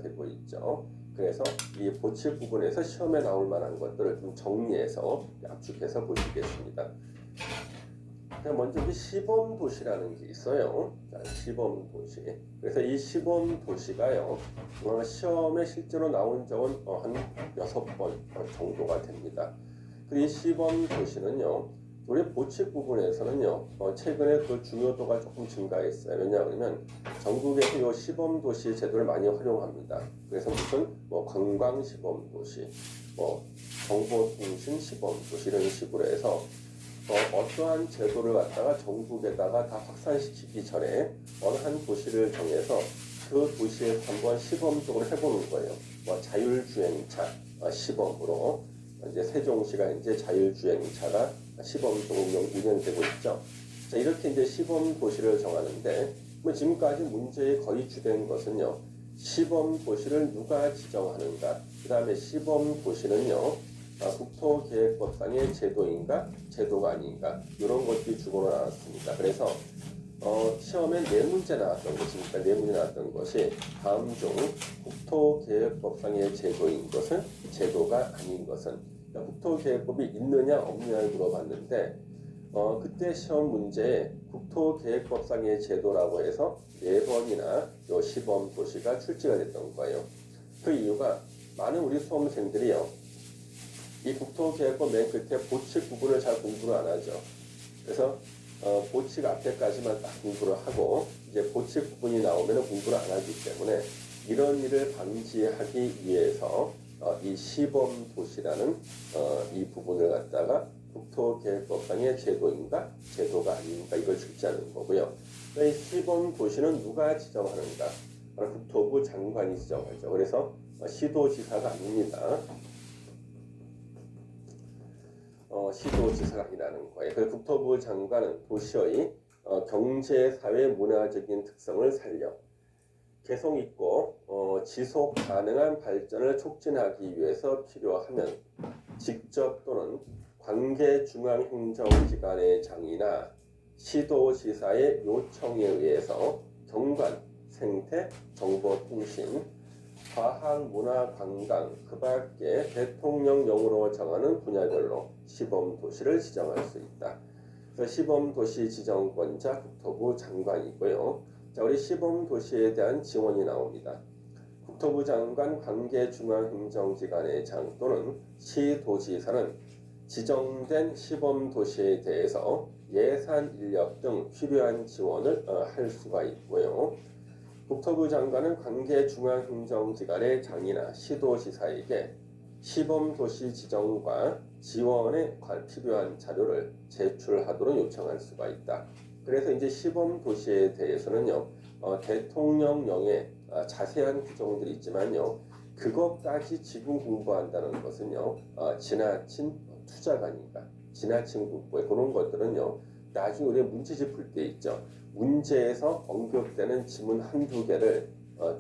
되고 있죠. 그래서 이 보칙 부분에서 시험에 나올 만한 것들을 좀 정리해서 압축해서 보시겠습니다. 먼저 이 시범 도시라는 게 있어요. 자, 시범 도시. 그래서 이 시범 도시가요, 시험에 실제로 나온 적은 한 6번 정도가 됩니다. 이 시범 도시는요, 우리 보칙 부분에서는요, 최근에 그 중요도가 조금 증가했어요. 왜냐하면 전국에서 이 시범 도시 제도를 많이 활용합니다. 그래서 무슨 관광 시범 도시, 정보통신 시범 도시 이런 식으로 해서 어떠한 제도를 갖다가 전국에다가 다 확산시키기 전에 어느 한 도시를 정해서 그 도시에서 한번 시범적으로 해보는 거예요. 자율주행차 시범으로 이제 세종시가 이제 자율주행차가 시범적으로 운영되고 있죠. 자, 이렇게 이제 시범 도시를 정하는데 지금까지 문제의 거의 주된 것은요. 시범 도시를 누가 지정하는가? 그 다음에 시범 도시는요. 국토계획법상의 제도인가 제도가 아닌가 이런 것들이 주로 나왔습니다. 그래서 시험에 네 문제 나왔던 것이니까 네 문제 나왔던 것이 다음 중 국토계획법상의 제도인 것은 제도가 아닌 것은 국토계획법이 있느냐 없느냐를 물어봤는데 그때 시험 문제에 국토계획법상의 제도라고 해서 4번이나 요 시범 도시가 출제가 됐던 거예요. 그 이유가 많은 우리 수험생들이요. 이 국토계획법 맨 끝에 보칙 부분을 잘 공부를 안 하죠. 그래서 보칙 앞에까지만 딱 공부를 하고 이제 보칙 부분이 나오면 공부를 안 하기 때문에 이런 일을 방지하기 위해서 이 시범 도시라는 이 부분을 갖다가 국토계획법상의 제도인가 제도가 아닌가 이걸 출제하는 거고요. 이 시범 도시는 누가 지정하는가? 바로 국토부 장관이 지정하죠. 그래서 시도지사가 아닙니다. 시도지사가 아니라는 거예요. 그래서 국토부 장관은 도시의 경제, 사회, 문화적인 특성을 살려 개성 있고 지속 가능한 발전을 촉진하기 위해서 필요하면 직접 또는 관계 중앙행정기관의 장이나 시도지사의 요청에 의해서 경관, 생태, 정보통신, 과학, 문화, 관광, 그 밖에 대통령령으로 정하는 분야별로 시범도시를 지정할 수 있다. 그래서 시범도시 지정권자 국토부 장관이고요. 자, 우리 시범도시에 대한 지원이 나옵니다. 국토부 장관 관계중앙행정기관의 장 또는 시도지사는 지정된 시범도시에 대해서 예산, 인력 등 필요한 지원을 할 수가 있고요. 국토부 장관은 관계중앙행정기관의 장이나 시도지사에게 시범도시 지정과 지원에 필요한 자료를 제출하도록 요청할 수가 있다. 그래서 이제 시범도시에 대해서는요, 대통령령에 자세한 규정들이 있지만요, 그것까지 지금 공부한다는 것은요, 지나친 투자가 아닌가, 지나친 공부에 그런 것들은요, 나중에 우리가 문제집 풀 때 있죠. 문제에서 언급되는 지문 한두 개를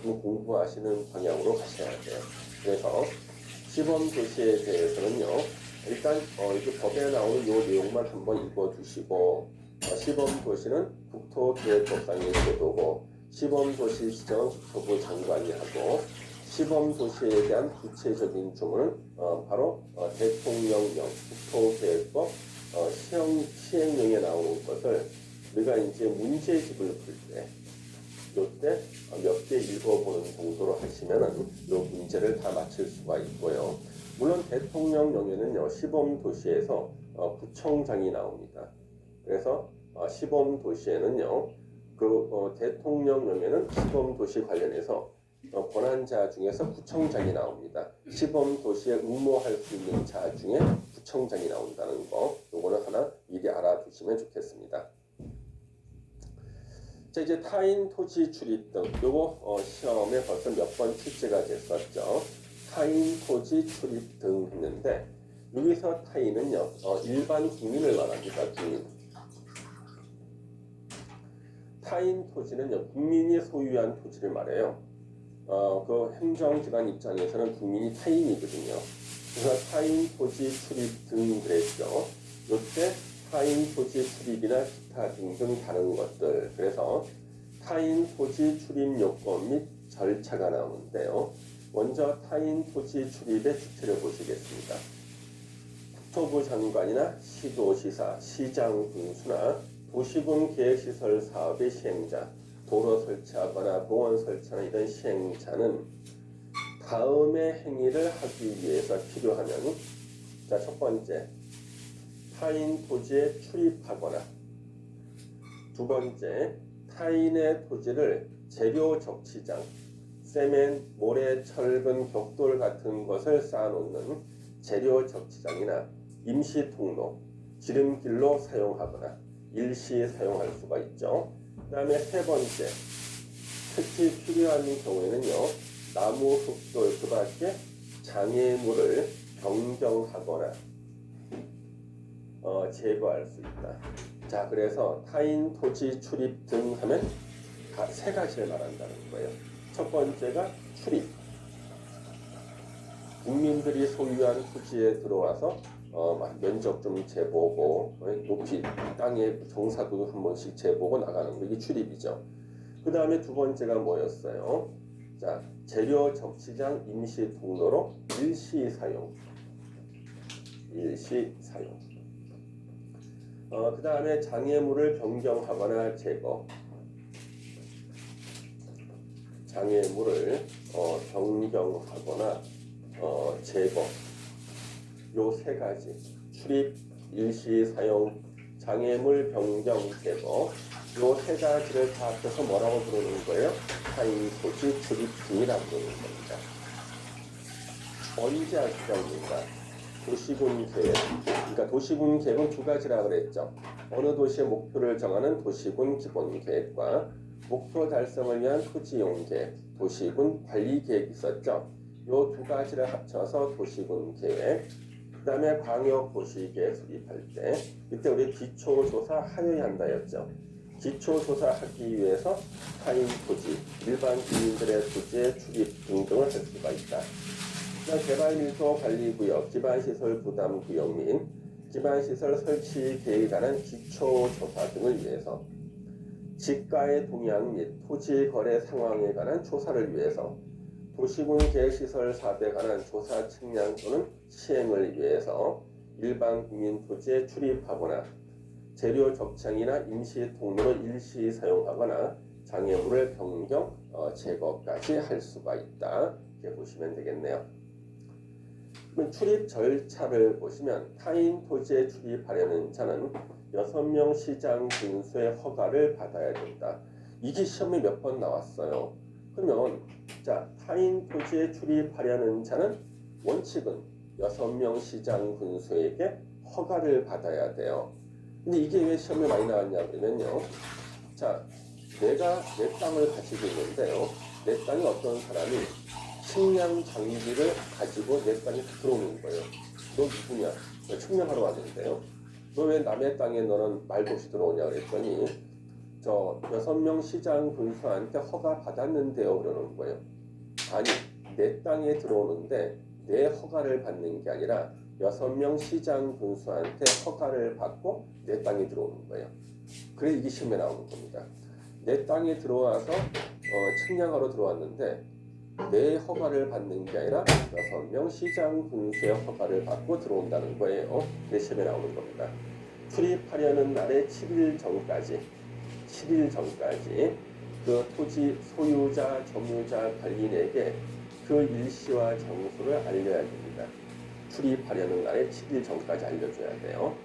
좀 공부하시는 방향으로 가셔야 돼요. 그래서 시범도시에 대해서는요. 일단 이게 법에 나오는 이 내용만 한번 읽어주시고 시범도시는 국토계획법상의 제도고 시범도시 지정은 국토부 장관이 하고 시범도시에 대한 구체적인 조문은 바로 대통령령, 국토계획법 시행령에 나오는 것을 우리가 이제 문제집을 풀 때 이때 몇 개 읽어보는 정도로 하시면은 이 문제를 다 맞힐 수가 있고요. 물론 대통령령에는요 시범도시에서 구청장이 나옵니다. 그래서 시범도시에는요 그 대통령령에는 시범도시 관련해서 권한자 중에서 구청장이 나옵니다. 시범도시에 응모할 수 있는 자 중에 구청장이 나온다는 거, 요거는 하나 미리 알아두시면 좋겠습니다. 자, 이제 타인 토지 출입 등 요거 시험에 벌써 몇 번 출제가 됐었죠. 타인 토지 출입 등 했는데 여기서 타인은요 일반 국민을 말합니다. 국민. 타인 토지는요 국민이 소유한 토지를 말해요. 그 행정기관 입장에서는 국민이 타인이거든요. 그래서 타인 토지 출입 등 그랬죠. 이때 타인 토지 출입이나 기타 등등 다른 것들. 그래서 타인 토지 출입 요건 및 절차가 나오는데요. 먼저 타인 토지 출입의 주체를 보시겠습니다. 국토부 장관이나 시도지사, 시장 군수나 도시군 계획시설 사업의 시행자, 도로 설치하거나 공원 설치하는 이런 시행자는 다음의 행위를 하기 위해서 필요하면, 자, 첫 번째, 타인 토지에 출입하거나, 두 번째, 타인의 토지를 재료 적치장, 세멘, 모래, 철근, 벽돌 같은 것을 쌓아놓는 재료 적치장이나 임시 통로, 지름길로 사용하거나 일시 사용할 수가 있죠. 그 다음에 세 번째, 특히 필요한 경우에는요, 나무, 흙돌, 그 밖에 장애물을 변경하거나 제거할 수 있다. 자, 그래서 타인 토지 출입 등 하면 세 가지를 말한다는 거예요. 첫 번째가 출입. 국민들이 소유한 토지에 들어와서 면적 좀 재보고 높이 땅에 정사도 한 번씩 재보고 나가는 거, 이게 출입이죠. 그 다음에 두 번째가 뭐였어요? 자, 재료 적치장 임시 통로로 일시 사용. 그 다음에 장애물을 변경하거나 제거. 장애물을 변경하거나 제거. 요 세 가지, 출입, 일시 사용, 장애물 변경, 제거, 요 세 가지를 다 합쳐서 뭐라고 부르는 거예요? 타인 토지 출입 등이라고 부르는 겁니다. 언제 할 수가 있는가? 도시군 계획. 그러니까 도시군 계획은 두 가지라고 그랬죠. 어느 도시의 목표를 정하는 도시군 기본 계획과 목표 달성을 위한 토지 이용 계획, 도시군 관리 계획이 있었죠. 요 두 가지를 합쳐서 도시군 계획. 그 다음에 광역 도시계획 수립할 때, 이때 우리 기초조사 하여야 한다였죠. 기초조사 하기 위해서 타인 토지, 일반 주민들의 토지에 출입 등등을 할 수가 있다. 개발밀도 관리구역, 기반시설 부담구역 및 기반시설 설치 계획에 관한 기초조사 등을 위해서, 지가의 동향 및 토지 거래 상황에 관한 조사를 위해서, 도시군 계획시설 사업에 관한 조사 측량 또는 시행을 위해서 일반 국민 토지에 출입하거나 재료 적장이나 임시 통로로 일시 사용하거나 장애물을 변경, 제거까지 할 수가 있다. 이렇게 보시면 되겠네요. 그럼 출입 절차를 보시면 타인 토지에 출입하려는 자는 6명 시장 군수의 허가를 받아야 된다. 이게 시험에 몇 번 나왔어요. 그러면 자, 타인 토지에 출입하려는 자는 원칙은 6명 시장 군수에게 허가를 받아야 돼요. 근데 이게 왜 시험에 많이 나왔냐 그러면요. 자, 내가 내 땅을 가지고 있는데요. 내 땅에 어떤 사람이 측량 장비를 가지고 내 땅에 들어오는 거예요. 너 누구냐? 측량하러 왔는데요. 너 왜 남의 땅에 너는 말도 없이 들어오냐 그랬더니 저 6명 시장 군수한테 허가 받았는데요 그러는 거예요. 아니, 내 땅에 들어오는데 내 허가를 받는 게 아니라 6명 시장 군수한테 허가를 받고 내 땅에 들어오는 거예요. 그래 이게 시험에 나오는 겁니다. 내 땅에 들어와서 측량하러 들어왔는데 내 허가를 받는 게 아니라 6명 시장 군수의 허가를 받고 들어온다는 거예요. 내 시험에 나오는 겁니다. 출입하려는 날의 7일 전까지 그 토지 소유자, 점유자, 관리인에게 그 일시와 장소를 알려야 됩니다. 출입하려는 날의 7일 전까지 알려줘야 돼요.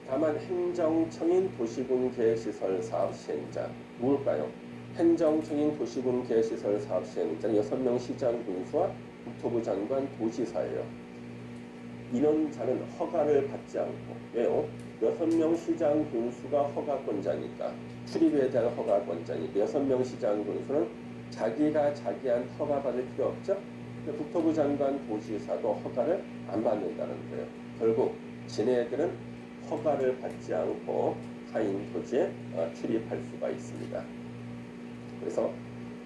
다만 행정청인 도시군 계획시설 사업 시행자, 누굴까요? 행정청인 도시군 계획시설 사업 시행자는 6명 시장 군수와 국토부 장관 도지사예요. 이런 자는 허가를 받지 않고, 왜요? 6명 시장 군수가 허가권자니까, 출입에 대한 허가권자니까 6명 시장 군수는 자기가 자기한테 허가받을 필요 없죠? 국토부 장관 도지사도 허가를 안 받는다는 거예요. 결국 지네들은 허가를 받지 않고 타인 토지에 출입할 수가 있습니다. 그래서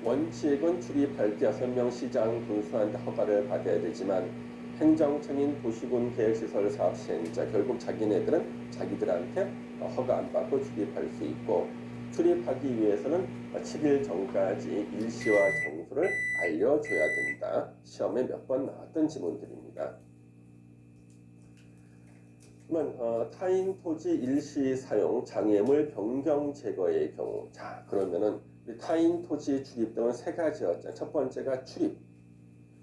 원칙은 출입할 때 6명 시장 군수한테 허가를 받아야 되지만 행정청인 도시군 계획시설 사업 시행자 결국 자기네들은 자기들한테 허가 안 받고 출입할 수 있고 출입하기 위해서는 7일 전까지 일시와 장소를 알려줘야 된다. 시험에 몇 번 나왔던 지문들입니다. 그러면 타인 토지 일시 사용 장애물 변경 제거의 경우, 자 그러면은 타인 토지 출입 등은 세 가지였죠. 첫 번째가 출입,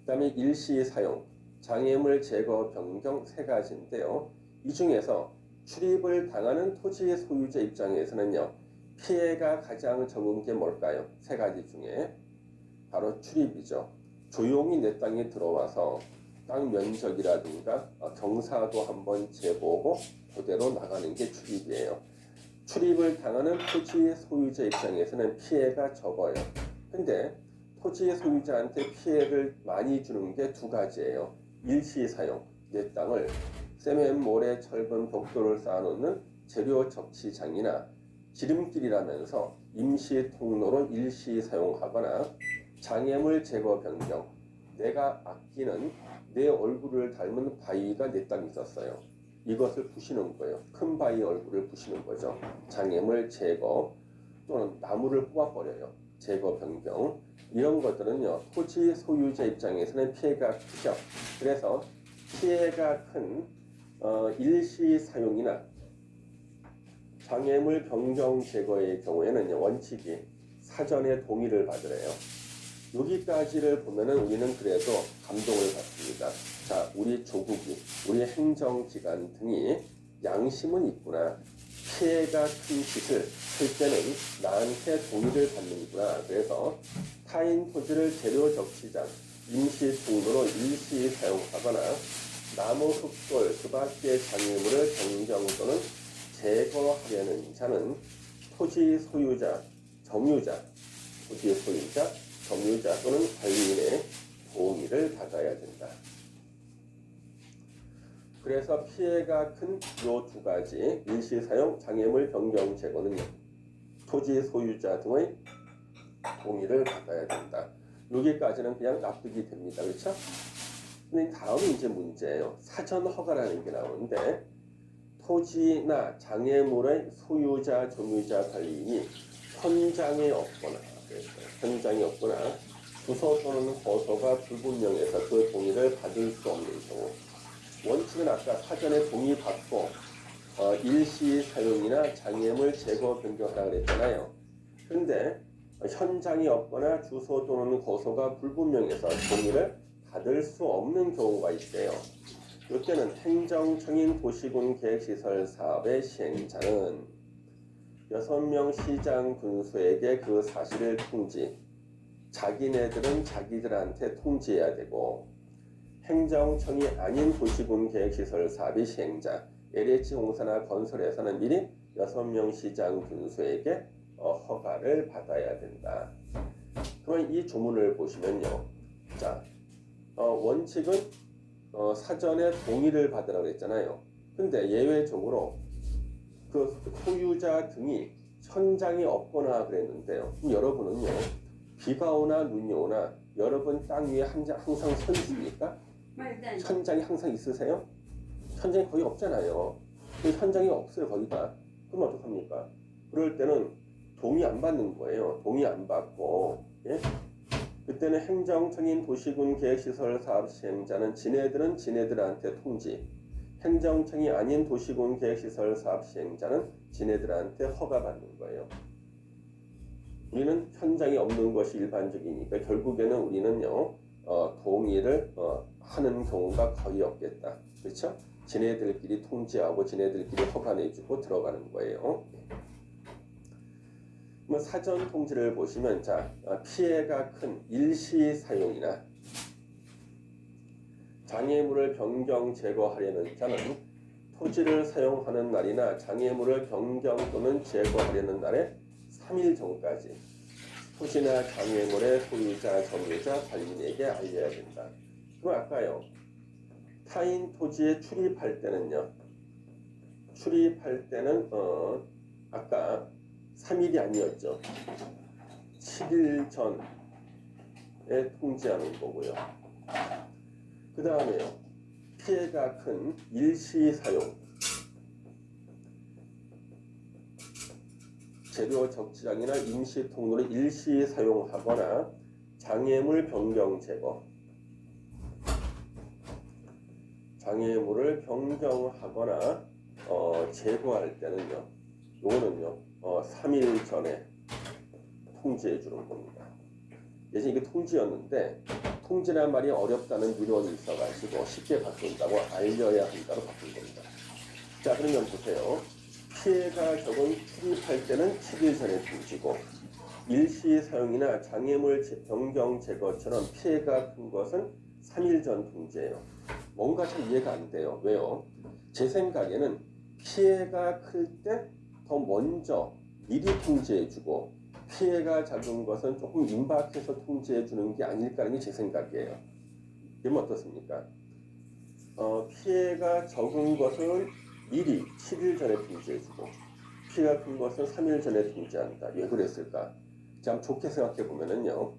그다음에 일시 사용, 장애물 제거 변경 세 가지인데요. 이 중에서 출입을 당하는 토지 소유자 입장에서는요, 피해가 가장 적은 게 뭘까요? 세 가지 중에 바로 출입이죠. 조용히 내 땅에 들어와서 땅 면적이라든가 경사도 한번 재보고 그대로 나가는 게 출입이에요. 출입을 당하는 토지 소유자 입장에서는 피해가 적어요. 근데 토지 소유자한테 피해를 많이 주는 게 두 가지예요. 일시 사용, 내 땅을 세면, 모래, 철근, 벽돌을 쌓아놓는 재료 적치장이나 지름길이라면서 임시 통로로 일시 사용하거나 장애물 제거 변경, 내가 아끼는 내 얼굴을 닮은 바위가 내 땅에 있었어요. 이것을 부시는 거예요. 큰 바위 얼굴을 부시는 거죠. 장애물 제거 또는 나무를 뽑아버려요. 제거 변경. 이런 것들은요, 토지 소유자 입장에서는 피해가 크죠. 그래서 피해가 큰 일시 사용이나 장애물 변경 제거의 경우에는 원칙이 사전에 동의를 받으래요. 여기까지를 보면은 우리는 그래도 감동을 받습니다. 자, 우리 조국이, 우리 행정기관 등이 양심은 있구나. 피해가 큰 짓을 할 때는 나한테 동의를 받는구나. 그래서 타인 토지를 재료 적치장, 임시 통로로 일시 사용하거나 나무, 흙돌, 그 밖의 장애물을 변경 또는 제거하려는 자는 토지 소유자, 점유자, 토지 소유자, 점유자 또는 관리인의 동의를 받아야 된다. 그래서 피해가 큰 요 두 가지 일시사용 장애물 변경 제거는 토지 소유자 등의 동의를 받아야 된다. 여기까지는 그냥 납득이 됩니다. 그렇죠? 근데 다음이 이제 문제예요. 사전 허가라는 게 나오는데 토지나 장애물의 소유자, 점유자, 관리인이 현장에 없거나 주소 또는 거소가 불분명해서 그 동의를 받을 수 없는 경우, 원칙은 아까 사전에 동의받고 일시 사용이나 장애물 제거 변경하라 그랬잖아요. 그런데 현장이 없거나 주소 또는 거소가 불분명해서 동의를 받을 수 없는 경우가 있어요. 이때는 행정청인 도시군 계획시설 사업의 시행자는 6명 시장 군수에게 그 사실을 통지, 자기네들은 자기들한테 통지해야 되고, 행정청이 아닌 도시군 계획시설 사업의 시행자, LH 공사나 건설에서는 미리 6명 시장 군수에게 허가를 받아야 된다. 그러면 이 조문을 보시면요. 자, 원칙은 사전에 동의를 받으라고 했잖아요. 근데 예외적으로 그 소유자 등이 현장에 없거나 그랬는데요. 그럼 여러분은요, 비가 오나 눈이 오나 여러분 땅 위에 항상 서 있습니까? 현장이 항상 있으세요? 현장이 거의 없잖아요. 현장이 없어요, 거기가. 그럼 어떡합니까? 그럴 때는 동의 안 받는 거예요. 동의 안 받고, 예? 그때는 행정청인 도시군 계획시설 사업 시행자는 지네들은 지네들한테 통지, 행정청이 아닌 도시군 계획시설 사업 시행자는 지네들한테 허가받는 거예요. 우리는 현장이 없는 것이 일반적이니까 결국에는 우리는요, 동의를 하는 경우가 거의 없겠다. 그렇죠? 지네들끼리 통지하고 지네들끼리 허가 내주고 들어가는 거예요. 사전 통지를 보시면, 자, 피해가 큰 일시 사용이나 장애물을 변경 제거하려는 자는 토지를 사용하는 날이나 장애물을 변경 또는 제거하려는 날에 3일 전까지 토지나 장애물의 소유자, 점유자, 관리인에게 알려야 된다. 그럼 아까요, 타인 토지에 출입할 때는요, 아까 3일이 아니었죠. 7일 전에 통지하는 거고요. 그 다음에요, 피해가 큰 일시 사용, 재료 적치장이나 임시 통로를 일시 사용하거나 장애물 변경 제거. 장애물을 변경하거나 제거할 때는요. 요거는요. 3일 전에 통지해 주는 겁니다. 예전에 이게 통지였는데 통지란 말이 어렵다는 민원이 있어가지고 쉽게 바꾼다고 알려야 한다고 바꾼 겁니다. 자, 그러면 보세요. 피해가 적은 출입할 때는 7일 전에 통지고 일시 사용이나 장애물 변경 제거처럼 피해가 큰 것은 3일 전 통지예요. 뭔가 잘 이해가 안 돼요. 왜요? 제 생각에는 피해가 클 때 더 먼저 미리 통지해주고 피해가 작은 것은 조금 임박해서 통지해주는 게 아닐까라는 게 제 생각이에요. 그러면 어떻습니까? 피해가 적은 것을 미리 7일 전에 통지해주고 피해가 큰 것은 3일 전에 통지한다. 왜 그랬을까? 참 좋게 생각해 보면은요.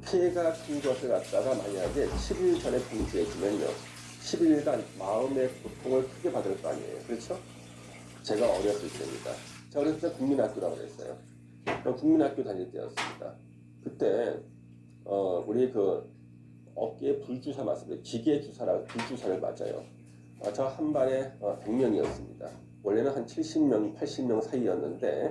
피해가 큰 것을 갖다가 만약에 7일 전에 통지해주면요. 10일간 마음의 고통을 크게 받을 거 아니에요. 그렇죠? 제가 어렸을 때입니다. 제가 어렸을 때 국민학교라고 그랬어요. 국민학교 다닐 때였습니다. 그때 우리 그 어깨에 불주사 맞습니다. 기계 주사라고 불주사를 맞아요. 저 한 반에 100명이었습니다. 원래는 한 70명, 80명 사이였는데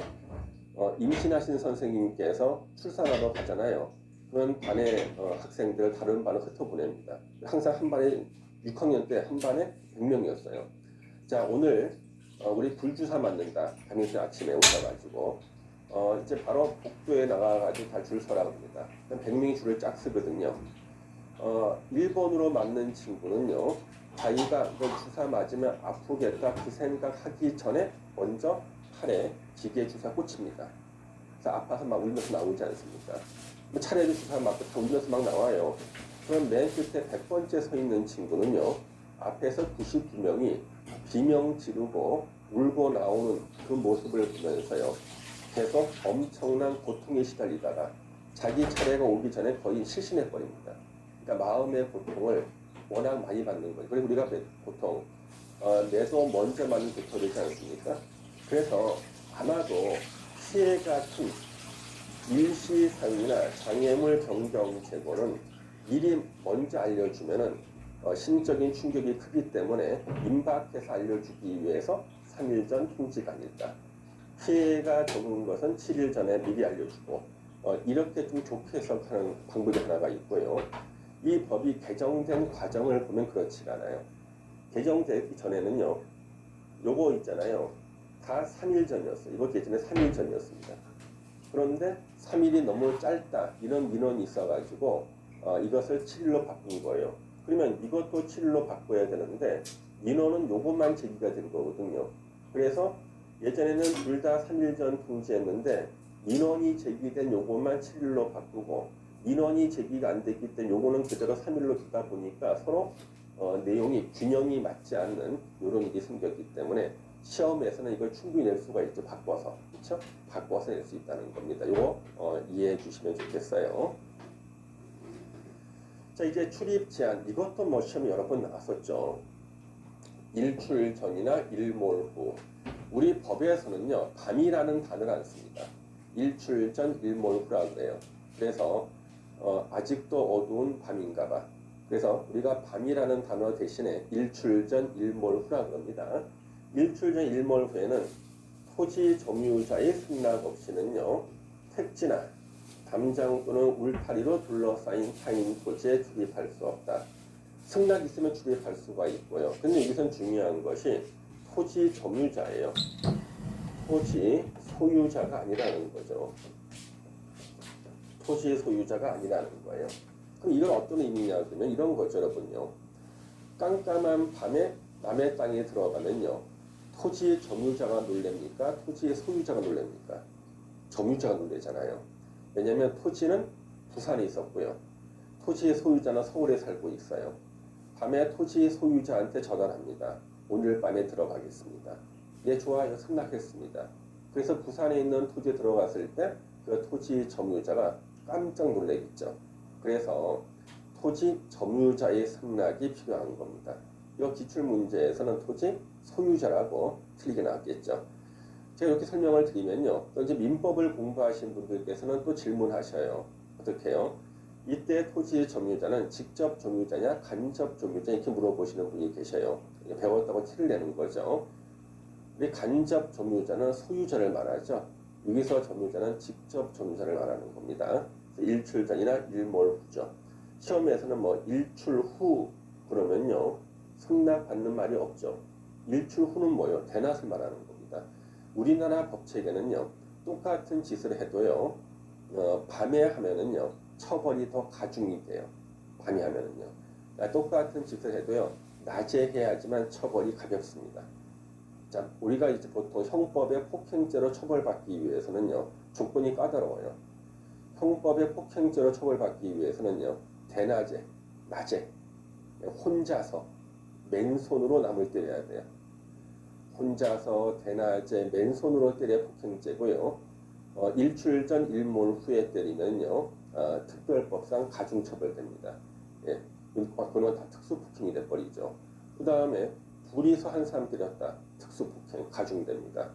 임신하신 선생님께서 출산하러 가잖아요. 그런 반의 학생들 다른 반을 흩어보냅니다. 항상 한 반에 6학년 때 한 반에 100명이었어요. 자, 오늘 우리 불주사 맞는다. 당일 아침에 오셔가지고 이제 바로 복도에 나가가지고 다 줄 서라 합니다. 100명이 줄을 쫙 서거든요. 1번으로 맞는 친구는요. 자기가 이거 주사 맞으면 아프겠다 그 생각하기 전에 먼저 팔에 기계 주사 꽂힙니다. 그래서 아파서 막 울면서 나오지 않습니까? 차례로 주사 맞고 다 울면서 막 나와요. 그럼 맨 끝에 100번째 서 있는 친구는요. 앞에서 99명이 비명 지르고 울고 나오는 그 모습을 보면서요. 계속 엄청난 고통에 시달리다가 자기 차례가 오기 전에 거의 실신해버립니다. 그러니까 마음의 고통을 워낙 많이 받는 거예요. 그리고 우리가 보통 내도 먼저 맞는 격투가 되지 않습니까? 그래서 아마도 피해가 큰 일시 사용이나 장애물 변경 제거는 미리 먼저 알려주면은 심적인 충격이 크기 때문에 임박해서 알려주기 위해서 3일 전 통지가 아닐까. 피해가 적은 것은 7일 전에 미리 알려주고 이렇게 좀 좋게 해석하는 방법이 하나가 있고요. 이 법이 개정된 과정을 보면 그렇지가 않아요. 개정되기 전에는요. 요거 있잖아요. 다 3일 전이었어요. 이것도 예전에 3일 전이었습니다. 그런데 3일이 너무 짧다 이런 민원이 있어가지고 이것을 7일로 바꾼 거예요. 그러면 이것도 7일로 바꿔야 되는데 민원은 요것만 제기가 된 거거든요. 그래서 예전에는 둘 다 3일 전 통지했는데 민원이 제기된 요것만 7일로 바꾸고 민원이 제기가 안 됐기 때문에 요거는 그대로 3일로 두다 보니까 서로 내용이 균형이 맞지 않는 이런 일이 생겼기 때문에 시험에서는 이걸 충분히 낼 수가 있죠. 바꿔서. 그렇죠? 바꿔서 낼 수 있다는 겁니다. 이거 이해해 주시면 좋겠어요. 자, 이제 출입 제한. 이것도 뭐 시험에 여러 번 나왔었죠. 일출 전이나 일몰 후. 우리 법에서는요. 밤이라는 단어를 안 씁니다. 일출 전, 일몰 후라고 그래요. 그래서 아직도 어두운 밤인가 봐. 그래서 우리가 밤이라는 단어 대신에 일출 전, 일몰 후라고 합니다. 일출 전, 일몰 후에는 토지 점유자의 승낙 없이는요. 택지나 담장 또는 울타리로 둘러싸인 타인 토지에 출입할 수 없다. 승낙 있으면 출입할 수가 있고요. 근데 여기선 중요한 것이 토지 점유자예요. 토지 소유자가 아니라는 거죠. 토지 소유자가 아니라는 거예요. 그럼 이건 어떤 의미냐 그러면 이런 거죠, 여러분요. 깜깜한 밤에 남의 땅에 들어가면요. 토지 점유자가 놀랍니까? 토지 소유자가 놀랍니까? 점유자가 놀래잖아요. 왜냐하면 토지는 부산에 있었고요. 토지의 소유자는 서울에 살고 있어요. 밤에 토지 소유자한테 전화를 합니다. 오늘 밤에 들어가겠습니다. 예, 좋아요. 승낙했습니다. 그래서 부산에 있는 토지에 들어갔을 때 그 토지 점유자가 깜짝 놀라겠죠. 그래서 토지 점유자의 승낙이 필요한 겁니다. 이 기출문제에서는 토지 소유자라고 틀리게 나왔겠죠. 제가 이렇게 설명을 드리면요. 또 이제 민법을 공부하신 분들께서는 또 질문하셔요. 어떻게 해요? 이때 토지 점유자는 직접 점유자냐 간접 점유자 이렇게 물어보시는 분이 계셔요. 배웠다고 티를 내는 거죠. 우리 간접 점유자는 소유자를 말하죠. 여기서 점유자는 직접 점유자를 말하는 겁니다. 일출 전이나 일몰 후죠. 시험에서는 뭐 일출 후 그러면요 승낙받는 말이 없죠. 일출 후는 뭐요? 대낮을 말하는 겁니다. 우리나라 법체계는요 똑같은 짓을 해도요 밤에 하면은요 처벌이 더 가중이 돼요. 밤에 하면은요 똑같은 짓을 해도요 낮에 해야지만 처벌이 가볍습니다. 자, 우리가 이제 보통 형법의 폭행죄로 처벌받기 위해서는요 조건이 까다로워요. 형법의 폭행죄로 처벌받기 위해서는요 대낮에 낮에 혼자서 맨손으로 남을 때려야 돼요. 혼자서 대낮에 맨손으로 때려 폭행죄고요. 일출 전 일몰 후에 때리면요 특별법상 가중처벌됩니다. 예, 그건 다 특수폭행이 돼버리죠. 그 다음에 둘이서 한 사람 때렸다 특수폭행 가중됩니다.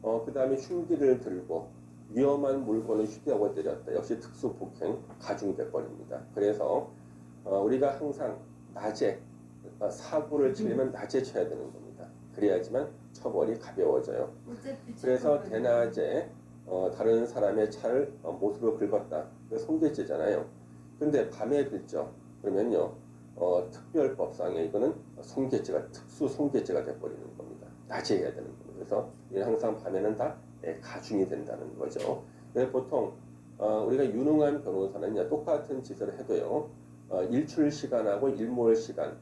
그 다음에 흉기를 들고 위험한 물건을 휴대하고 때렸다 역시 특수폭행 가중돼버립니다. 그래서 우리가 항상 낮에 사고를 치려면 낮에 쳐야 되는 겁니다. 그래야지만 처벌이 가벼워져요. 그래서 대낮에 다른 사람의 차를 못으로 긁었다. 그 손괴죄잖아요. 근데 밤에 긁죠. 그러면요 특별법상에 이거는 손괴죄가 특수 손괴죄가 돼버리는 겁니다. 낮에 해야 되는 겁니다. 그래서 항상 밤에는 다 가중이 된다는 거죠. 그래서 보통 우리가 유능한 변호사는요 똑같은 짓을 해도요 일출 시간하고 일몰 시간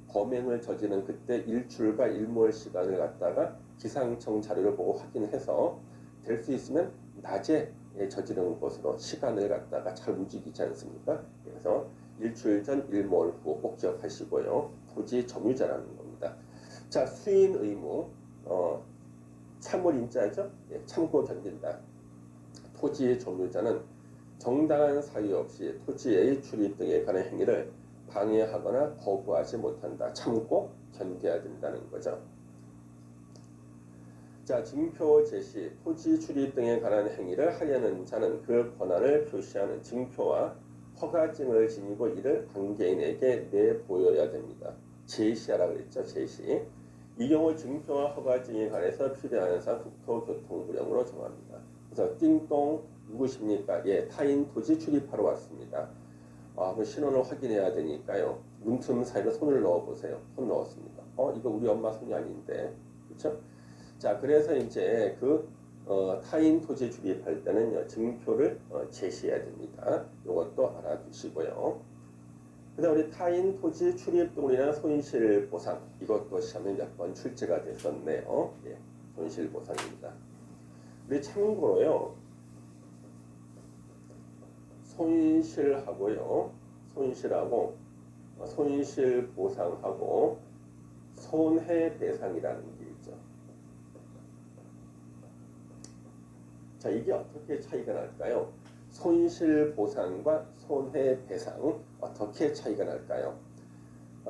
범행을 저지른 그때 일출과 일몰 시간을 갖다가 기상청 자료를 보고 확인해서 될 수 있으면 낮에 저지른 것으로 시간을 갖다가 잘 움직이지 않습니까? 그래서 일출 전 일몰 후 꼭 기억하시고요. 토지 점유자라는 겁니다. 자, 수인 의무 참을 인자죠? 참고 견딘다. 토지 점유자는 정당한 사유 없이 토지의 출입 등에 관한 행위를 방해하거나 거부하지 못한다. 참고 견뎌야 된다는 거죠. 자, 증표 제시, 토지 출입 등에 관한 행위를 하려는 자는 그 권한을 표시하는 증표와 허가증을 지니고 이를 관계인에게 내보여야 됩니다. 제시하라 그랬죠. 제시. 이 경우 증표와 허가증에 관해서 필요한 사항 국토교통부령으로 정합니다. 그래서 띵동 누구십니까? 예, 타인 토지 출입하러 왔습니다. 그 신원을 확인해야 되니까요. 문틈 사이로 손을 넣어보세요. 손 넣었습니다. 이거 우리 엄마 손이 아닌데, 그렇죠? 자, 그래서 이제 타인 토지 출입할 때는요, 증표를 제시해야 됩니다. 이것도 알아두시고요. 그다음 우리 타인 토지 출입 등으로 인한 손실 보상, 이것도 시험에 몇 번 출제가 됐었네요. 예, 손실 보상입니다. 우리 참고로요, 손실하고요, 손실하고 손실 보상하고 손해배상이라는 게 있죠. 자, 이게 어떻게 차이가 날까요? 손실 보상과 손해배상 어떻게 차이가 날까요?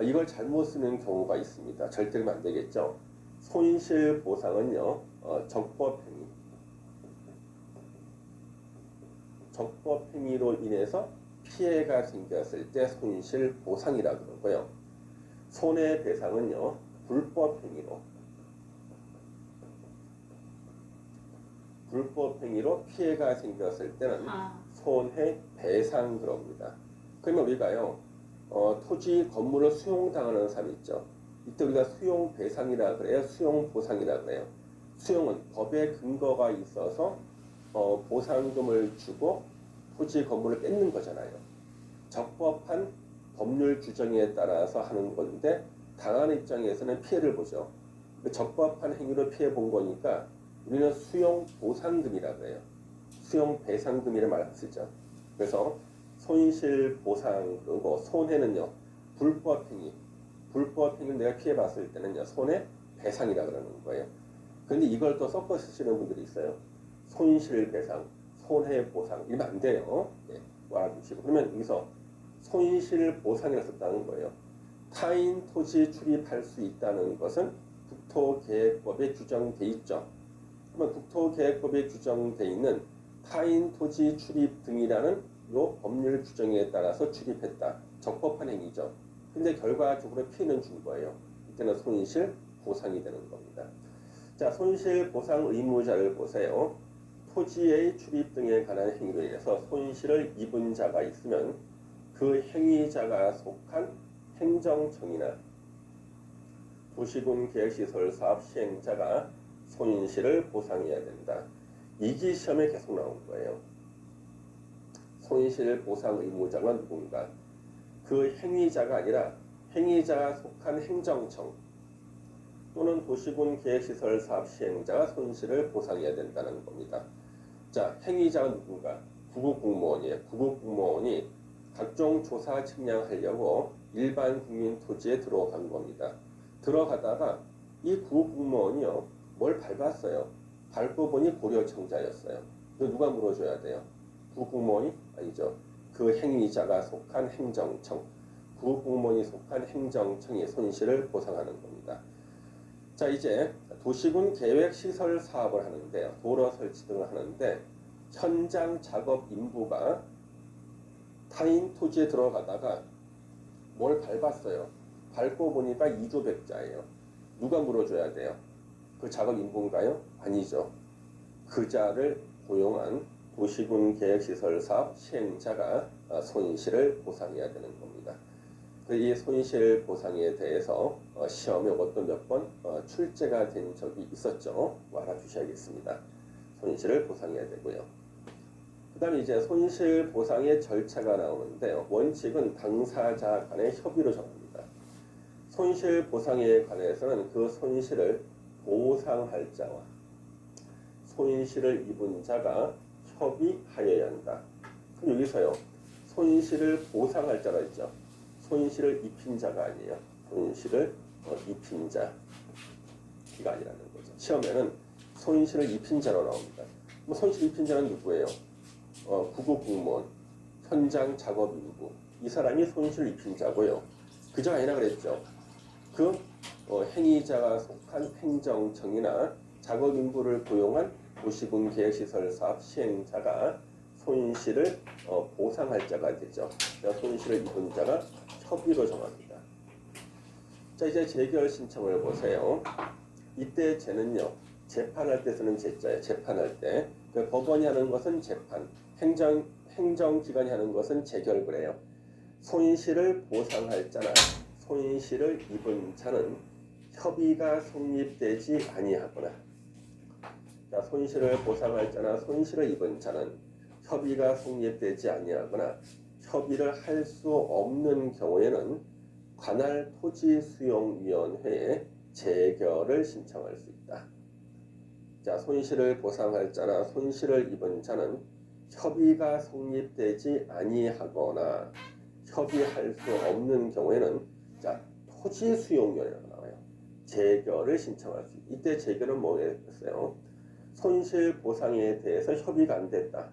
이걸 잘못 쓰는 경우가 있습니다. 절대 그러면 안 되겠죠. 손실 보상은요, 적법행위로 인해서 피해가 생겼을 때 손실 보상이라 그러고요. 손해배상은요, 불법행위로 피해가 생겼을 때는 손해배상 그럽니다. 그러면 우리가요, 토지 건물을 수용당하는 사람 있죠. 이때 우리가 수용배상이라 그래요, 수용보상이라 그래요. 수용은 법의 근거가 있어서 보상금을 주고 토지 건물을 뺏는 거잖아요. 적법한 법률 규정에 따라서 하는 건데 당하는 입장에서는 피해를 보죠. 적법한 행위로 피해 본 거니까 우리는 수용보상금이라고 해요. 수용배상금이라는 말을 쓰죠. 그래서 손실보상 그리고 손해는요. 불법행위를 내가 피해봤을 때는요. 손해배상이라 그러는 거예요. 근데 이걸 또 섞어 쓰시는 분들이 있어요. 손실배상, 손해보상 이러면 안 돼요. 네, 알아두시고. 그러면 여기서 손실보상이라 썼다는 거예요. 타인 토지 출입할 수 있다는 것은 국토계획법에 규정돼 있죠. 그러면 국토계획법에 규정돼 있는 타인 토지 출입 등이라는 요 법률 규정에 따라서 출입했다. 적법한 행위죠. 근데 결과적으로 피해는 준 거예요. 이때는 손실 보상이 되는 겁니다. 자, 손실 보상 의무자를 보세요. 토지의 출입 등에 관한 행위로 인해서 손실을 입은 자가 있으면 그 행위자가 속한 행정청이나 도시군 계획시설 사업 시행자가 손실을 보상해야 된다. 이기 시험에 계속 나온 거예요. 손실 보상 의무자가 누군가? 그 행위자가 아니라 행위자가 속한 행정청 또는 도시군 계획시설 사업 시행자가 손실을 보상해야 된다는 겁니다. 자, 행위자가 누군가? 구국공무원이에요. 구국공무원이 각종 조사 측량하려고 일반 국민 토지에 들어간 겁니다. 들어가다가 이 구국공무원이요, 뭘 밟았어요. 밟고 보니 고려청자였어요. 이거 누가 물어줘야 돼요? 구국공무원이? 아니죠. 그 행위자가 속한 행정청, 구국공무원이 속한 행정청이 손실을 보상하는 겁니다. 자, 이제 도시군 계획 시설 사업을 하는데요. 도로 설치 등을 하는데 현장 작업 인부가 타인 토지에 들어가다가 뭘 밟았어요. 밟고 보니까 이조백자예요. 누가 물어줘야 돼요? 그 작업 인부인가요? 아니죠. 그자를 고용한 도시군 계획시설 사업 시행자가 손실을 보상해야 되는 겁니다. 이 손실 보상에 대해서 시험에 이것도 몇 번 출제가 된 적이 있었죠. 알아두셔야겠습니다. 손실을 보상해야 되고요. 그 다음에 이제 손실 보상의 절차가 나오는데요. 원칙은 당사자 간의 협의로 정합니다. 손실 보상에 관해서는 그 손실을 보상할 자와 손실을 입은 자가 협의하여야 한다. 그럼 여기서요. 손실을 보상할 자라 했죠. 손실을 입힌 자가 아니에요. 손실을 입힌 자가 아니라는 거죠. 시험에는 손실을 입힌 자로 나옵니다. 손실 입힌 자는 누구예요? 구국공무원, 현장 작업인부. 이 사람이 손실을 입힌 자고요. 그자가 아니라 그랬죠. 그 행위자가 속한 행정청이나 작업인부를 고용한 도시군 계획시설 사업 시행자가 손실을 보상할 자가 되죠. 손실을 입은 자가 협의로 정합니다. 자, 이제 재결 신청을 보세요. 이때 재는요, 재판할 때 쓰는 재자예요. 재판할 때. 그 법원이 하는 것은 재판, 행정기관이 하는 것은 재결 그래요. 손실을 보상할 자나 손실을 입은 자는 협의가 성립되지 아니하거나, 자, 손실을 보상할 자나 손실을 입은 자는 협의가 성립되지 아니하거나 협의를 할 수 없는 경우에는 관할 토지수용위원회에 재결을 신청할 수 있다. 자, 손실을 보상할 자나 손실을 입은 자는 협의가 성립되지 아니하거나 협의할 수 없는 경우에는 자, 토지수용위원회가 나와요. 재결을 신청할 수 있다. 이때 재결은 뭐였어요? 손실 보상에 대해서 협의가 안 됐다.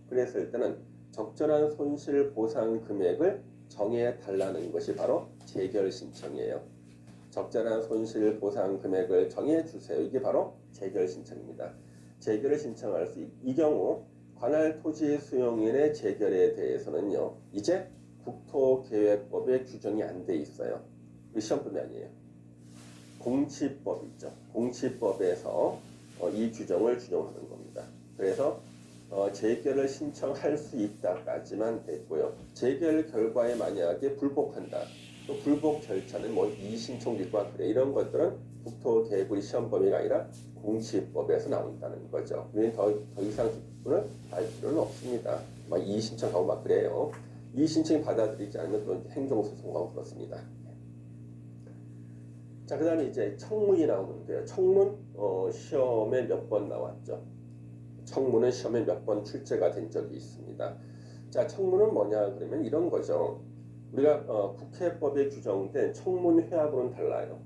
그랬을 때는 적절한 손실 보상 금액을 정해 달라는 것이 바로 재결 신청이에요. 적절한 손실 보상 금액을 정해 주세요. 이게 바로 재결 신청입니다. 재결을 신청할 수 이 경우 관할 토지 수용인의 재결에 대해서는요. 이제 국토계획법에 규정이 안 돼 있어요. 시험품이 아니에요. 공치법 있죠. 공치법에서 이 규정을 준용하는 겁니다. 그래서 재결을 신청할 수 있다까지만 됐고요. 재결 결과에 만약에 불복한다. 또 불복 절차는 뭐 이의신청일과 그래 이런 것들은 국토계획부의 시험 범위가 아니라 공시법에서 나온다는 거죠. 우리는 더 이상 부분을 알 필요는 없습니다. 막 이의신청하고 막 그래요. 이의신청이 받아들이지 않으면 또 행정소송하고 그렇습니다. 자, 그 다음에 이제 청문이 나오는데요. 청문 시험에 몇 번 나왔죠. 청문은 시험에 몇 번 출제가 된 적이 있습니다. 자, 청문은 뭐냐 그러면 이런 거죠. 우리가 국회법에 규정된 청문 회합으로는 달라요.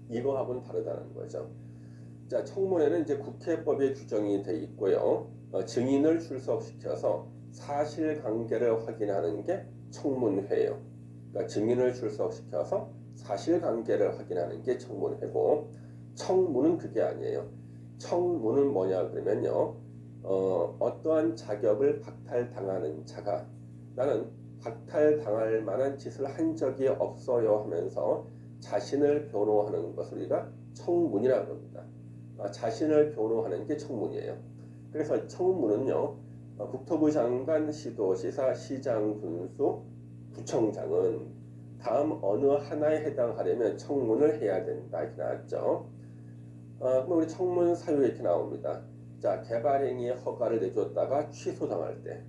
이거하고는 다르다는 거죠. 자, 청문회는 이제 국회법에 규정이 돼 있고요. 증인을 출석시켜서 사실관계를 확인하는 게 청문회예요. 그러니까 증인을 출석시켜서 사실관계를 확인하는 게 청문회고, 청문은 그게 아니에요. 청문은 뭐냐 그러면요. 어떠한 자격을 박탈당하는 자가 나는 박탈당할 만한 짓을 한 적이 없어요 하면서 자신을 변호하는 것을 우리가 청문이라고 합니다. 자신을 변호하는 게 청문이에요. 그래서 청문은요. 국토부 장관, 시도지사, 시장, 군수, 구청장은 다음 어느 하나에 해당하려면 청문을 해야 된다 이렇게 나왔죠. 그럼 우리 청문 사유 이렇게 나옵니다. 자, 개발행위의 허가를 내줬다가 취소당할 때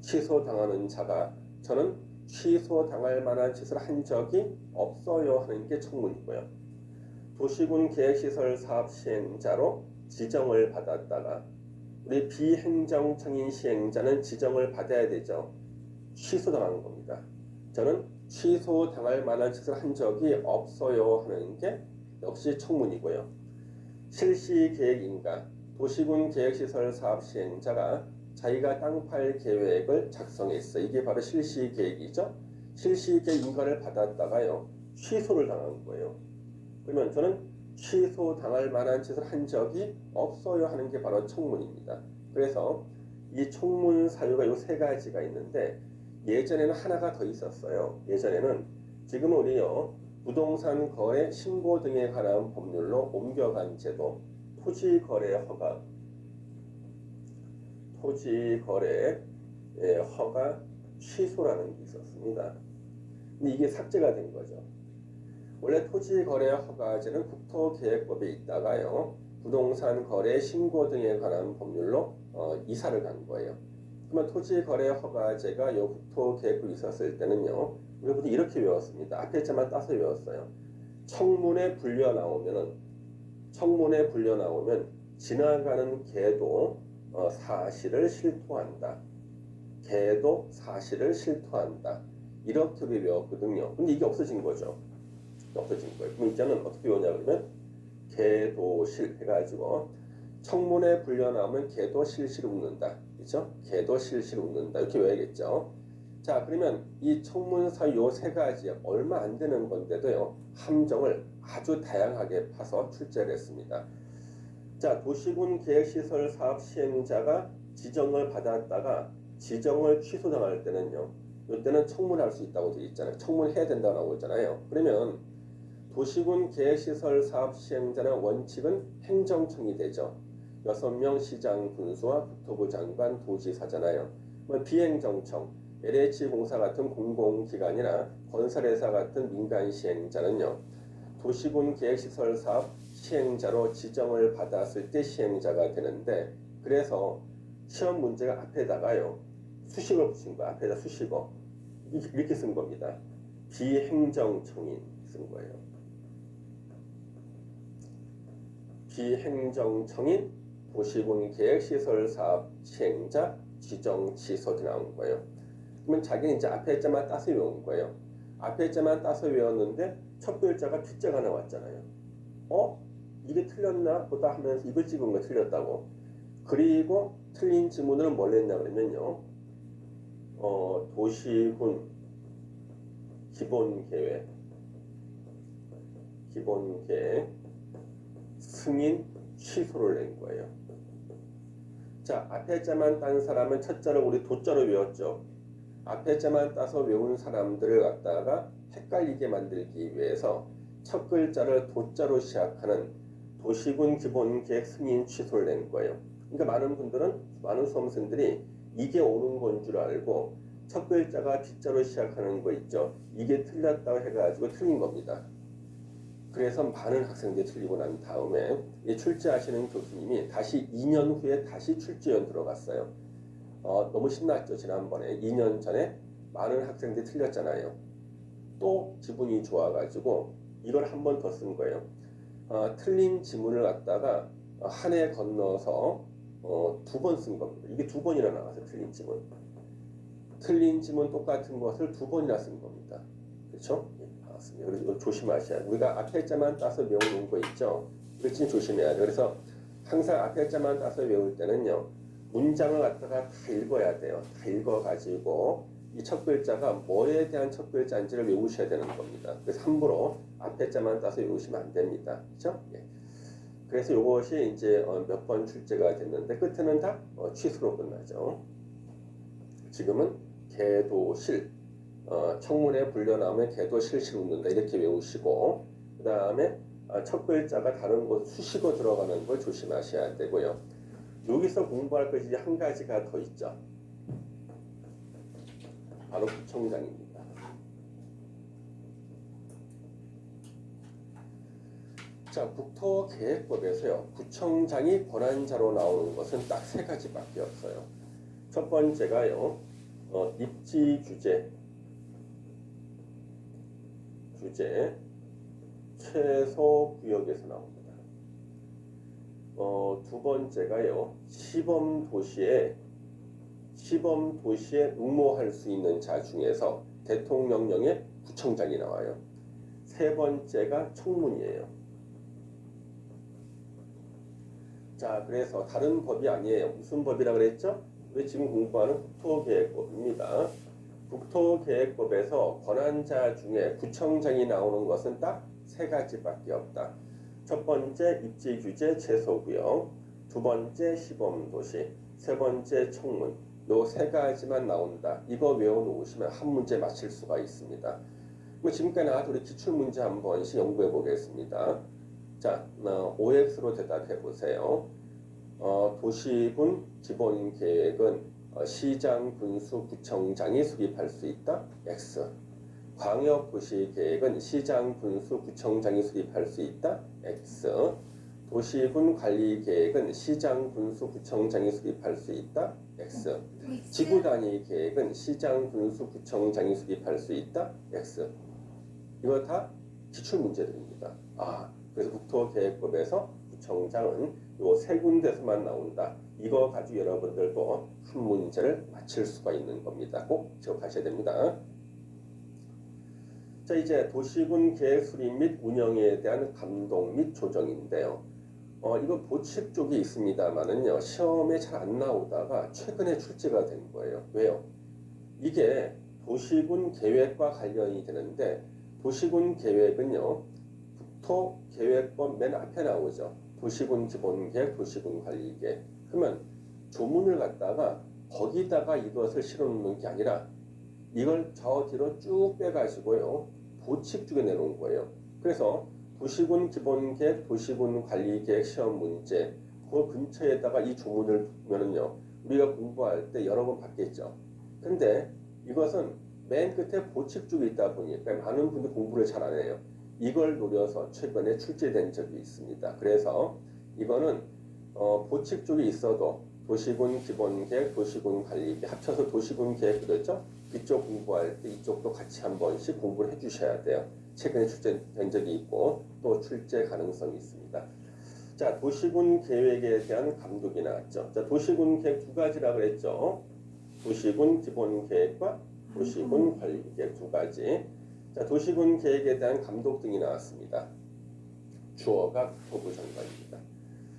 취소당하는 자가 저는 취소당할 만한 짓을 한 적이 없어요 하는 게 청문이고요. 도시군 계획시설 사업 시행자로 지정을 받았다가 우리 비행정청인 시행자는 지정을 받아야 되죠. 취소당한 겁니다. 저는 취소당할 만한 짓을 한 적이 없어요 하는 게 역시 청문이고요. 실시계획인가 도시군 계획시설 사업 시행자가 자기가 땅 팔 계획을 작성했어. 이게 바로 실시계획이죠. 실시계획 인가를 받았다가요. 취소를 당한 거예요. 그러면 저는 취소당할 만한 짓을 한 적이 없어요 하는 게 바로 청문입니다. 그래서 이 청문 사유가 이 세 가지가 있는데 예전에는 하나가 더 있었어요. 예전에는 지금은 우리요 부동산 거래 신고 등에 관한 법률로 옮겨간 제도 토지거래 허가 취소라는 게 있었습니다. 근데 이게 삭제가 된 거죠. 원래 토지거래 허가제는 국토계획법에 있다가요 부동산 거래 신고 등에 관한 법률로 이사를 간 거예요. 그러면 토지거래 허가제가 요 국토계획법에 있었을 때는요 우리 보통 이렇게 외웠습니다. 앞에 자만 따서 외웠어요. 청문에 불려 나오면 지나가는 개도 사실을 실토한다. 개도 사실을 실토한다. 이렇게 우리 외웠거든요. 근데 이게 없어진 거죠. 없어진 거예요. 그럼 이제는 어떻게 외우냐 그러면 개도실 해가지고 청문에 불려 나오면 개도실실 웃는다. 그렇죠? 개도실실 웃는다. 이렇게 외워야겠죠. 자, 그러면 이 청문사 요 세 가지 얼마 안 되는 건데도요 함정을 아주 다양하게 파서 출제를 했습니다. 자, 도시군 계획시설 사업 시행자가 지정을 받았다가 지정을 취소당할 때는요. 이때는 청문할 수 있다고 되어 있잖아요. 청문해야 된다고 나오고 있잖아요. 그러면 도시군 계획시설 사업 시행자는 원칙은 행정청이 되죠. 6명 시장 군수와 국토부 장관 도지사잖아요. 비행정청, LH공사 같은 공공기관이나 건설회사 같은 민간 시행자는요. 도시군 계획시설 사업 시행자로 지정을 받았을 때 시행자가 되는데 그래서 시험 문제가 앞에다가요. 수식을 붙인 거야. 앞에다 수식어. 이렇게 쓴 겁니다. 비행정청인 쓴 거예요. 비행정청인 도시군 계획시설 사업 시행자 지정 취소도 나온 거예요. 그러면 자기는 이제 앞에 자만 따서 외운 거예요. 앞에 자만 따서 외웠는데 첫 글자가 뒷자가 나왔잖아요. 이게 틀렸나 보다 하면서 이걸 찍은 거 틀렸다고. 그리고 틀린 지문을 뭘 했냐 그러면요. 도시군 기본계획 승인 취소를 낸 거예요. 자, 앞에 자만 딴 사람은 첫 자를 우리 도자로 외웠죠. 앞에 자만 따서 외운 사람들을 갖다가 헷갈리게 만들기 위해서 첫 글자를 도자로 시작하는 도시군 기본계획 승인 취소를 낸 거예요. 그러니까 많은 수험생들이 이게 옳은 건 줄 알고 첫 글자가 뒷자로 시작하는 거 있죠. 이게 틀렸다고 해가지고 틀린 겁니다. 그래서 많은 학생들이 틀리고 난 다음에 출제하시는 교수님이 다시 2년 후에 다시 출제위원 들어갔어요. 너무 신났죠. 지난번에 2년 전에 많은 학생들이 틀렸잖아요. 또 기분이 좋아가지고 이걸 한 번 더 쓴 거예요. 틀린 지문을 갖다가 한 해 건너서 2번 쓴 겁니다. 이게 2번이나 나와서 틀린 지문. 틀린 지문 똑같은 것을 2번이나 쓴 겁니다. 그렇죠? 알았습니다. 그래서 이거 조심하셔야 돼요. 우리가 앞에 자만 따서 외우는 거 있죠? 그렇지 조심해야 돼요. 그래서 항상 앞에 자만 따서 외울 때는요. 문장을 갖다가 다 읽어야 돼요. 다 읽어가지고 이 첫 글자가 뭐에 대한 첫 글자인지를 외우셔야 되는 겁니다. 그래서 함부로 앞에 자만 따서 외우시면 안 됩니다. 그렇죠? 예. 그래서 이것이 이제 몇 번 출제가 됐는데 끝에는 다 취소로 끝나죠. 지금은 개도실, 청문회 불려나오면 개도실실 웃는다 이렇게 외우시고, 그 다음에 첫 글자가 다른 곳 수식어 들어가는 걸 조심하셔야 되고요. 여기서 공부할 것이 한 가지가 더 있죠. 바로 구청장입니다. 자, 국토계획법에서요, 구청장이 권한자로 나오는 것은 딱 세 가지밖에 없어요. 첫 번째가요, 입지 규제 최소 구역에서 나옵니다. 두 번째가요, 시범 도시에 응모할 수 있는 자 중에서 대통령령의 구청장이 나와요. 세 번째가 청문이에요. 자, 그래서 다른 법이 아니에요. 무슨 법이라 그랬죠? 우리 지금 공부하는 국토계획법입니다. 국토계획법에서 권한자 중에 구청장이 나오는 것은 딱 세 가지밖에 없다. 첫 번째 입지규제 최소구역, 두 번째 시범도시, 세 번째 청문. 요 세 가지만 나온다. 이거 외워놓으시면 한 문제 맞힐 수가 있습니다. 지금까지 나와도 우리 기출문제 한 번씩 연구해 보겠습니다. 자, OX로 대답해 보세요. 도시군 기본계획은 시장, 군수, 구청장이 수립할 수 있다. X. 광역도시계획은 시장, 군수, 구청장이 수립할 수 있다. X. 도시군 관리계획은 시장, 군수, 구청장이 수립할 수 있다. X. 지구단위 계획은 시장, 군수, 구청장이 수립할 수 있다. X. 이거 다 기출문제들입니다. 그래서 국토계획법에서 구청장은 요 세 군데서만 나온다. 이거 가지고 여러분들도 한 문제를 맞힐 수가 있는 겁니다. 꼭 기억하셔야 됩니다. 자, 이제 도시군 계획 수립 및 운영에 대한 감독 및 조정인데요. 이거 보칙 쪽이 있습니다만은요, 시험에 잘 안 나오다가 최근에 출제가 된 거예요. 왜요? 이게 도시군 계획과 관련이 되는데, 도시군 계획은요, 국토계획법 맨 앞에 나오죠. 도시군 기본계획, 도시군 관리계획. 그러면 조문을 갖다가 거기다가 이것을 실어놓는 게 아니라 이걸 저 뒤로 쭉 빼가지고요, 보칙 쪽에 내놓은 거예요. 그래서 도시군 기본계획, 도시군 관리계획 시험 문제, 그 근처에다가 이 조문을 보면은요, 우리가 공부할 때 여러 번 봤겠죠. 근데 이것은 맨 끝에 보칙 쪽에 있다 보니까 많은 분들이 공부를 잘 안 해요. 이걸 노려서 최근에 출제된 적이 있습니다. 그래서 이거는 보칙 쪽에 있어도 도시군 기본계획, 도시군 관리계획 합쳐서 도시군 계획 그랬죠? 이쪽 공부할 때 이쪽도 같이 한 번씩 공부를 해주셔야 돼요. 최근에 출제된 적이 있고 또 출제 가능성이 있습니다. 자, 도시군 계획에 대한 감독이 나왔죠. 자, 도시군 계획 두 가지라 그랬죠. 도시군 기본계획과 도시군 관리계획 두 가지. 자, 도시군 계획에 대한 감독 등이 나왔습니다. 주어가 국토부 장관입니다.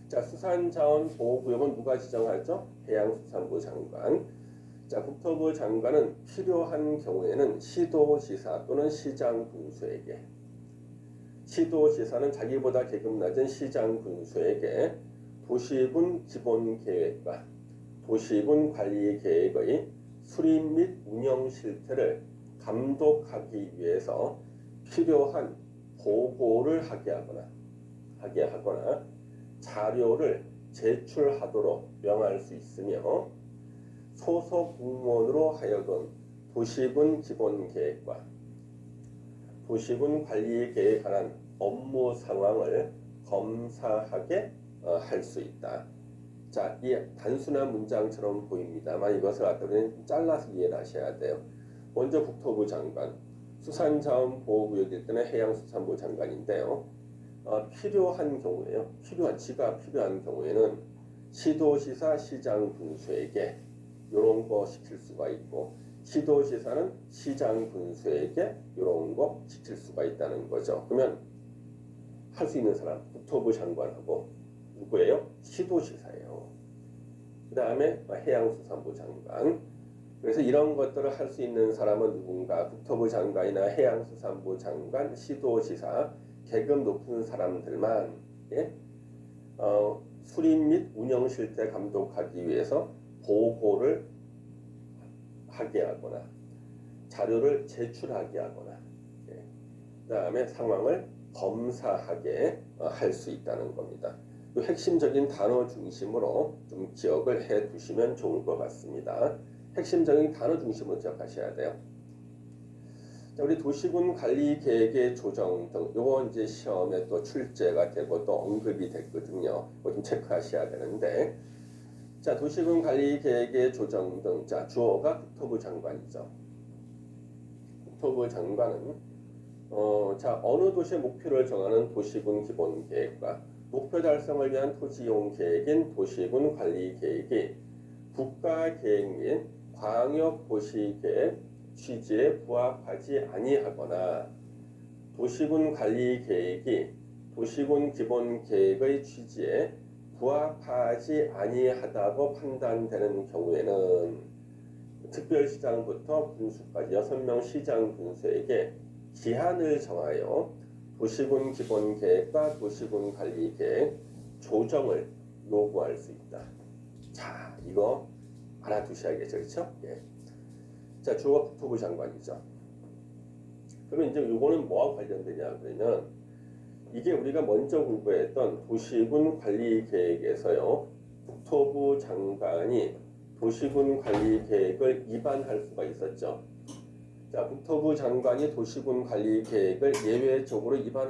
자, 수산자원보호구역은 누가 지정하죠? 해양수산부 장관. 자, 국토부 장관은 필요한 경우에는 시도지사 또는 시장 군수에게, 시도지사는 자기보다 계급 낮은 시장 군수에게 도시군 기본계획과 도시군 관리계획의 수립 및 운영 실태를 감독하기 위해서 필요한 보고를 하게 하거나 자료를 제출하도록 명할 수 있으며, 소속 공무원으로 하여금 도시군 기본계획과 도시군 관리계획에 관한 업무 상황을 검사하게 할 수 있다. 자, 이 단순한 문장처럼 보입니다만 이것을 갖다는 잘라서 이해를 하셔야 돼요. 먼저 국토부 장관, 수산자원보호구역일 때는 해양수산부 장관인데요. 필요한 경우에요. 지가 필요한 경우에는 시도지사, 시장 군수에게 이런 거 시킬 수가 있고, 시도지사는 시장 군수에게 이런 거 시킬 수가 있다는 거죠. 그러면 할 수 있는 사람 국토부 장관하고 누구예요? 시도지사예요. 그 다음에 해양수산부 장관. 그래서 이런 것들을 할 수 있는 사람은 누군가? 국토부 장관이나 해양수산부 장관, 시도지사, 계급 높은 사람들만 수립 및 운영 실태 감독하기 위해서 보고를 하게 하거나 자료를 제출하게 하거나 그 다음에 상황을 검사하게 할 수 있다는 겁니다. 이 핵심적인 단어 중심으로 좀 기억을 해 두시면 좋을 것 같습니다. 핵심적인 단어 중심으로 기억하셔야 돼요. 자, 우리 도시군 관리 계획의 조정 등 요거 이제 시험에 또 출제가 되고 또 언급이 됐거든요. 이거 좀 체크하셔야 되는데, 자, 도시군 관리 계획의 조정 등, 자, 주어가 국토부 장관이죠. 국토부 장관은 자, 어느 도시의 목표를 정하는 도시군 기본 계획과 목표 달성을 위한 토지 이용 계획인 도시군 관리 계획이 국가 계획 및 광역 도시 계획 취지에 부합하지 아니하거나 도시군 관리 계획이 도시군 기본 계획의 취지에 부합하지 아니하다고 판단되는 경우에는 특별시장부터 군수까지 6명 시장 군수에게 기한을 정하여 도시군 기본 계획과 도시군 관리 계획 조정을 요구할 수 있다. 자, 이거 알아두셔야겠죠, 그렇죠? 예. 자, 주어가 국토부 장관이죠. 그러면 이제 요거는 뭐와 관련되냐 그러면 이게 우리가 먼저 공부했던 도시군 관리 계획에서요, 국토부 장관이 도시군 관리 계획을 위반할 수가 있었죠. 자, 국토부 장관이 도시군 관리 계획을 예외적으로 위반할